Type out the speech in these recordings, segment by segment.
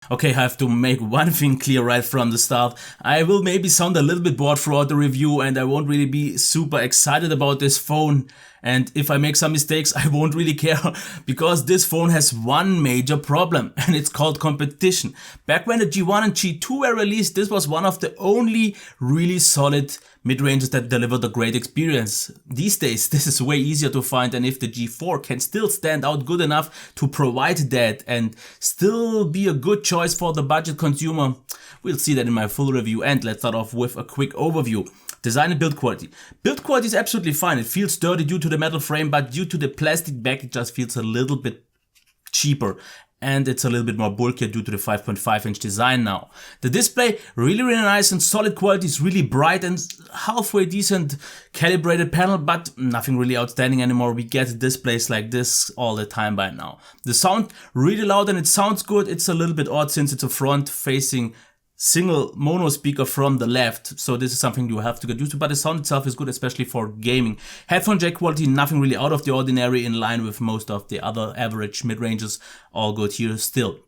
Okay, I have to make one thing clear right from the start. I will maybe sound a little bit bored throughout the review and I won't really be super excited about this phone. And if I make some mistakes, I won't really care because this phone has one major problem and it's called competition. Back when the G1 and G2 were released, this was one of the only really solid mid-ranges that delivered a great experience. These days, this is way easier to find, and if the G4 can still stand out good enough to provide that and still be a good choice for the budget consumer, we'll see that in my full review. And let's start off with a quick overview. Design and build quality. Build quality is absolutely fine. It feels sturdy due to the metal frame, but due to the plastic back, it just feels a little bit cheaper. And it's a little bit more bulkier due to the 5.5-inch design now. The display, really nice and solid quality. It's really bright and halfway decent calibrated panel, but nothing really outstanding anymore. We get displays like this all the time by now. The sound, really loud and it sounds good. It's a little bit odd since it's a front-facing single mono speaker from the left, so this is something you have to get used to, but the sound itself is good, especially for gaming. Headphone jack quality, nothing really out of the ordinary, in line with most of the other average mid-ranges, all good here still.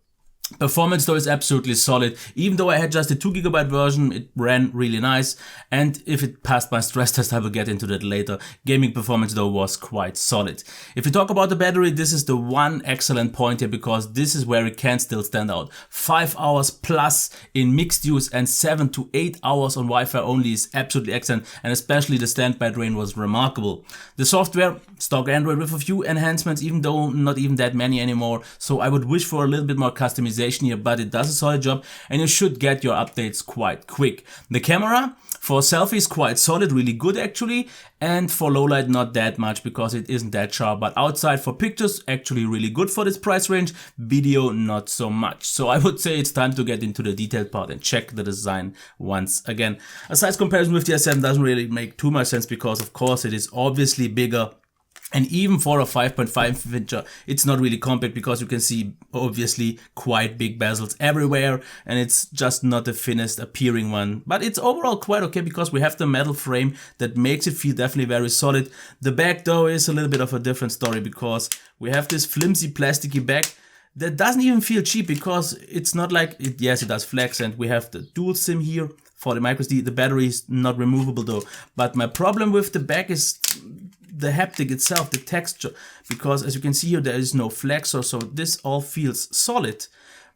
Performance though is absolutely solid. Even though I had just a 2GB version, it ran really nice, and if it passed my stress test, I will get into that later. Gaming performance though was quite solid. If you talk about the battery, this is the one excellent point here, because this is where it can still stand out. 5 hours plus in mixed use and 7 to 8 hours on Wi-Fi only is absolutely excellent, and especially the standby drain was remarkable. The software, stock Android with a few enhancements, even though not even that many anymore, so I would wish for a little bit more customization here, but it does a solid job and you should get your updates quite quick. The camera for selfies quite solid, really good actually, and for low light not that much because it isn't that sharp, but outside for pictures actually really good for this price range. Video not so much. So I would say it's time to get into the detailed part and check the design once again. A size comparison with the S7 doesn't really make too much sense because of course it is obviously bigger. And even for a 5.5-incher, it's not really compact because you can see obviously quite big bezels everywhere and it's just not the thinnest appearing one. But it's overall quite okay because we have the metal frame that makes it feel definitely very solid. The back though is a little bit of a different story because we have this flimsy plasticky back that doesn't even feel cheap because it's not like, yes it does flex, and we have the dual SIM here for the microSD. The battery is not removable though. But my problem with the back is the haptic itself, the texture, because as you can see here there is no flexor, so this all feels solid,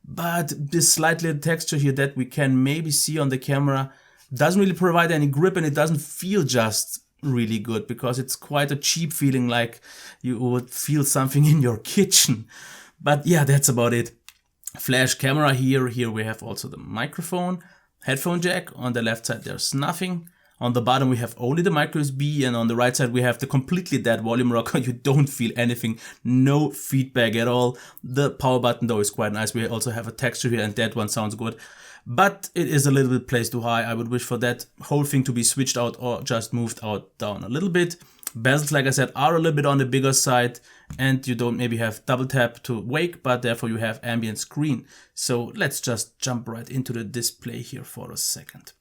but this slight little texture here that we can maybe see on the camera doesn't really provide any grip, and it doesn't feel just really good because it's quite a cheap feeling, like you would feel something in your kitchen. But yeah, that's about it. Flash camera here we have also the microphone, headphone jack. On the left side there's nothing. On the bottom we have only the micro USB, and on the right side we have the completely dead volume rocker. You don't feel anything, no feedback at all. The power button though is quite nice. We also have a texture here and that one sounds good, but it is a little bit placed too high. I would wish for that whole thing to be switched out or just moved out down a little bit. Bezels, like I said, are a little bit on the bigger side, and you don't maybe have double tap to wake, but therefore you have ambient screen. So let's just jump right into the display here for a second.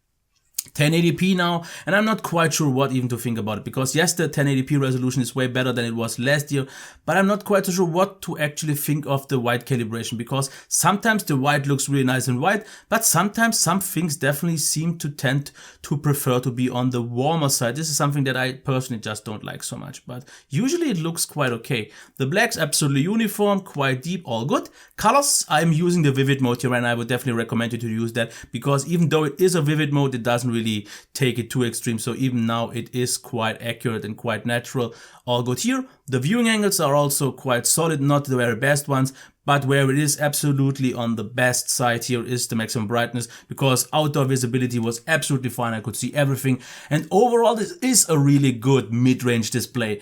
1080p now, and I'm not quite sure what even to think about it, because yes, the 1080p resolution is way better than it was last year, but I'm not quite so sure what to actually think of the white calibration, because sometimes the white looks really nice and white, but sometimes some things definitely seem to tend to prefer to be on the warmer side. This is something that I personally just don't like so much, but usually it looks quite okay. The black's absolutely uniform, quite deep, all good. Colors, I'm using the vivid mode here, and I would definitely recommend you to use that, because even though it is a vivid mode, it doesn't really take it too extreme, so even now it is quite accurate and quite natural. All good here. The viewing angles are also quite solid, not the very best ones, but where it is absolutely on the best side here is the maximum brightness, because outdoor visibility was absolutely fine. I could see everything, and overall this is a really good mid-range display,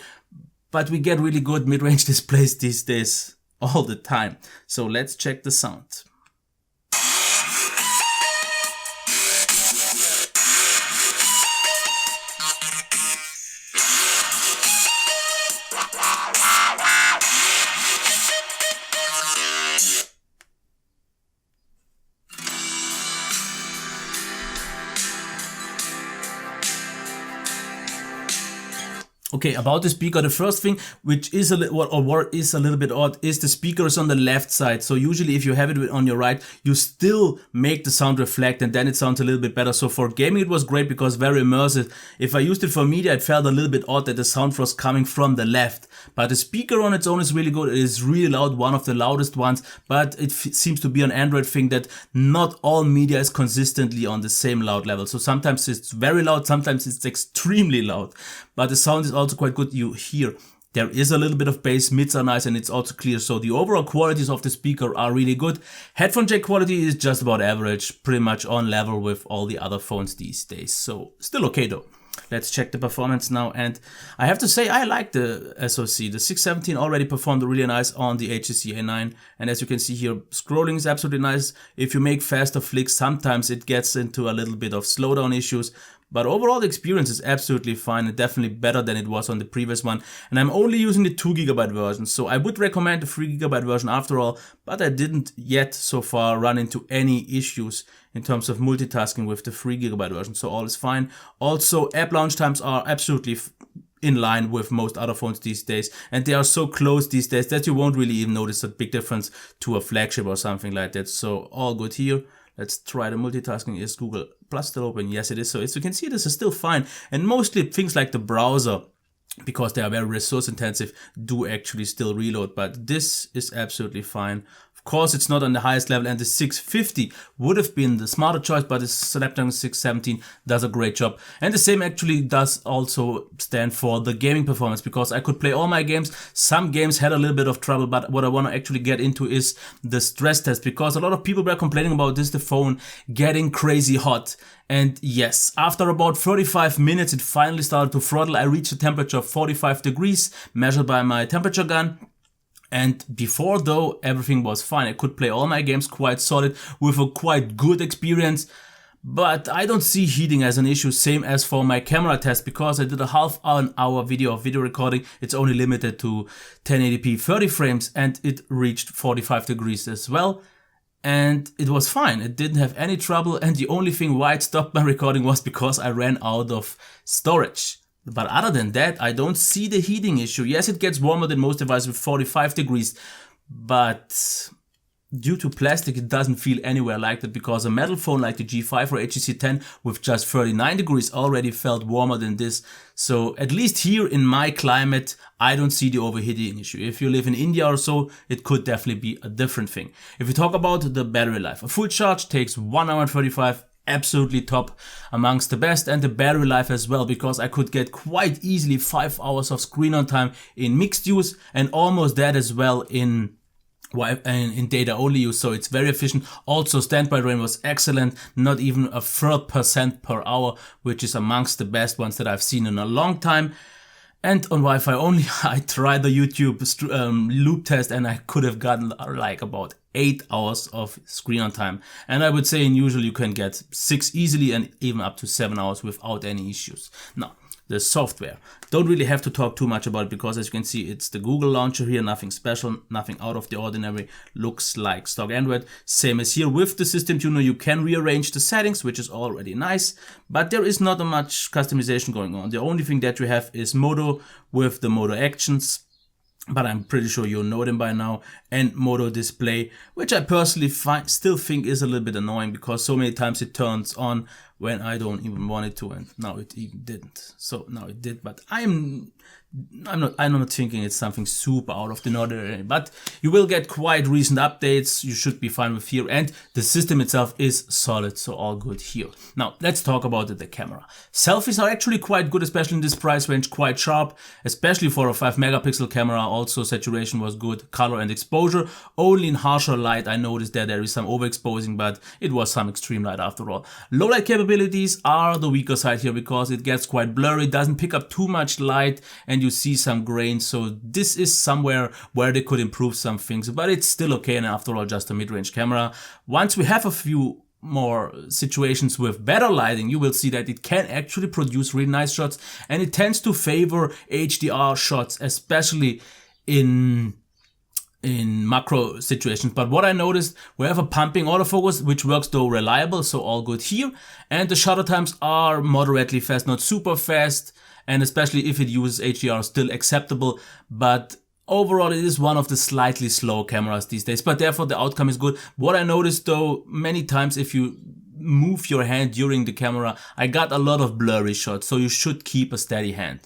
but we get really good mid-range displays these days all the time. So let's check the sound. Okay, about the speaker, the first thing which is a little bit odd is the speaker is on the left side. So usually if you have it on your right, you still make the sound reflect and then it sounds a little bit better. So for gaming it was great because very immersive. If I used it for media, it felt a little bit odd that the sound was coming from the left. But the speaker on its own is really good. It is really loud, one of the loudest ones, but it seems to be an Android thing that not all media is consistently on the same loud level. So sometimes it's very loud, sometimes it's extremely loud. But the sound is also quite good. You hear there is a little bit of bass, mids are nice and it's also clear. So the overall qualities of the speaker are really good. Headphone jack quality is just about average, pretty much on level with all the other phones these days. So still okay though. Let's check the performance now, and I have to say I like the SoC. The 617 already performed really nice on the HTC A9, and as you can see here, scrolling is absolutely nice. If you make faster flicks, sometimes it gets into a little bit of slowdown issues, but overall the experience is absolutely fine and definitely better than it was on the previous one. And I'm only using the 2GB version, so I would recommend the 3GB version after all, but I didn't yet so far run into any issues in terms of multitasking with the 3GB version, so all is fine. Also, app launch times are absolutely in line with most other phones these days, and they are so close these days that you won't really even notice a big difference to a flagship or something like that, so all good here. Let's try the multitasking. Is Google Plus still open? Yes, it is. So as you can see, this is still fine. And mostly things like the browser, because they are very resource intensive, do actually still reload. But this is absolutely fine. Of course, it's not on the highest level, and the 650 would have been the smarter choice, but the Snapdragon 617 does a great job. And the same actually does also stand for the gaming performance, because I could play all my games. Some games had a little bit of trouble, but what I want to actually get into is the stress test, because a lot of people were complaining about the phone getting crazy hot. And yes, after about 35 minutes, it finally started to throttle. I reached a temperature of 45 degrees, measured by my temperature gun. And before though, everything was fine. I could play all my games quite solid with a quite good experience. But I don't see heating as an issue, same as for my camera test, because I did a half an hour video of video recording. It's only limited to 1080p 30 frames and it reached 45 degrees as well. And it was fine. It didn't have any trouble. And the only thing why it stopped my recording was because I ran out of storage. But other than that, I don't see the heating issue. Yes, it gets warmer than most devices with 45 degrees, but due to plastic, it doesn't feel anywhere like that, because a metal phone like the G4 or HTC 10 with just 39 degrees already felt warmer than this. So at least here in my climate, I don't see the overheating issue. If you live in India or so, it could definitely be a different thing. If we talk about the battery life, a full charge takes 1 hour and 35. Absolutely top, amongst the best, and the battery life as well, because I could get quite easily 5 hours of screen on time in mixed use and almost that as well in data only use, so it's very efficient. Also, standby drain was excellent, not even a 3% per hour, which is amongst the best ones that I've seen in a long time. And on Wi-Fi only, I tried the YouTube loop test and I could have gotten like about 8 hours of screen on time. And I would say in usual you can get 6 easily and even up to 7 hours without any issues. Now, the software. Don't really have to talk too much about it, because as you can see, it's the Google launcher here, nothing special, nothing out of the ordinary, looks like stock Android. Same as here with the system tuner, you can rearrange the settings, which is already nice, but there is not much customization going on. The only thing that you have is Moto with the Moto actions, but I'm pretty sure you know them by now, and Moto display, which I personally still think is a little bit annoying, because so many times it turns on when I don't even want it to, and now it even didn't. So now it did, but I'm not thinking it's something super out of the ordinary, but you will get quite recent updates. You should be fine with here, and the system itself is solid, so all good here. Now let's talk about the camera. Selfies are actually quite good, especially in this price range, quite sharp, especially for a 5 megapixel camera. Also saturation was good, color and exposure. Only in harsher light I noticed that there is some overexposing, but it was some extreme light after all. Low light capabilities are the weaker side here, because it gets quite blurry, doesn't pick up too much light, and you see some grain. So this is somewhere where they could improve some things, but it's still okay, and after all just a mid-range camera. Once we have a few more situations with better lighting, you will see that it can actually produce really nice shots, and it tends to favor HDR shots, especially in macro situations. But what I noticed, we have a pumping autofocus, which works though reliable, so all good here. And the shutter times are moderately fast, not super fast. and especially if it uses HDR, still acceptable, but overall it is one of the slightly slow cameras these days, but therefore the outcome is good. What I noticed though, many times if you move your hand during the camera, I got a lot of blurry shots, so you should keep a steady hand.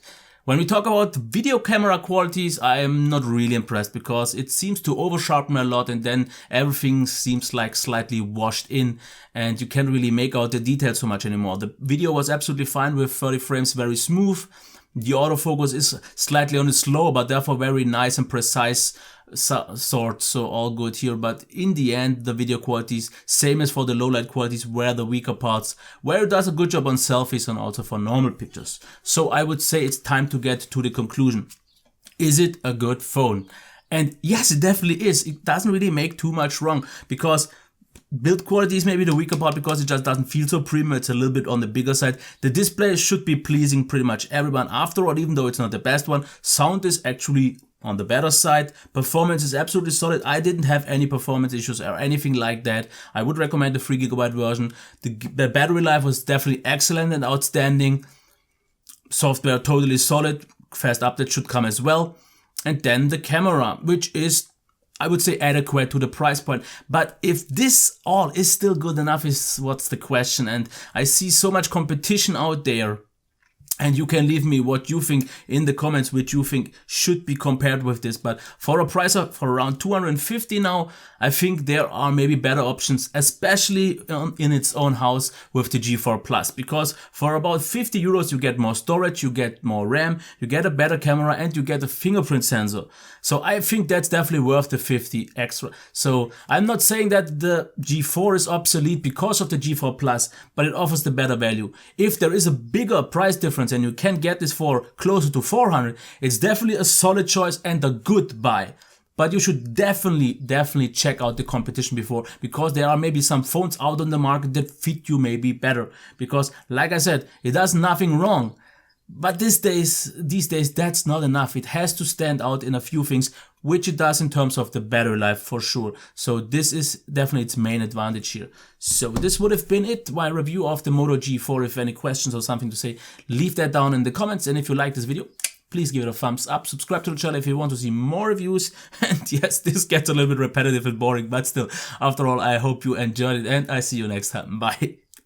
When we talk about video camera qualities, I am not really impressed because it seems to over sharpen a lot and then everything seems like slightly washed in and you can't really make out the details so much anymore. The video was absolutely fine with 30 frames, very smooth. The autofocus is slightly on the slow, but therefore very nice and precise sort, so all good here. But in the end, the video qualities, same as for the low light qualities, were the weaker parts, where it does a good job on selfies and also for normal pictures. So I would say it's time to get to the conclusion. Is it a good phone? And yes, it definitely is. It doesn't really make too much wrong, because build quality is maybe the weaker part because it just doesn't feel so premium. It's a little bit on the bigger side. The display should be pleasing pretty much everyone after all, even though it's not the best one. Sound is actually on the better side. Performance is absolutely solid. I didn't have any performance issues or anything like that. I would recommend the 3GB version. The battery life was definitely excellent and outstanding. Software totally solid. Fast update should come as well. And then the camera, which is, I would say, adequate to the price point. But if this all is still good enough is what's the question. And I see so much competition out there. And you can leave me what you think in the comments, which you think should be compared with this. But for a price of for around 250 now, I think there are maybe better options, especially in its own house with the G4 Plus. Because for about 50 euros, you get more storage, you get more RAM, you get a better camera, and you get a fingerprint sensor. So I think that's definitely worth the 50 extra. So I'm not saying that the G4 is obsolete because of the G4 Plus, but it offers the better value. If there is a bigger price difference and you can get this for closer to 400, it's definitely a solid choice and a good buy. But you should definitely check out the competition before, because there are maybe some phones out on the market that fit you maybe better. Because like I said, it does nothing wrong. But these days, that's not enough. It has to stand out in a few things, which it does in terms of the battery life for sure. So this is definitely its main advantage here. So this would have been it, my review of the Moto G4. If any questions or something to say, leave that down in the comments. And if you like this video, please give it a thumbs up. Subscribe to the channel if you want to see more reviews. And yes, this gets a little bit repetitive and boring, but still, after all, I hope you enjoyed it and I see you next time. Bye.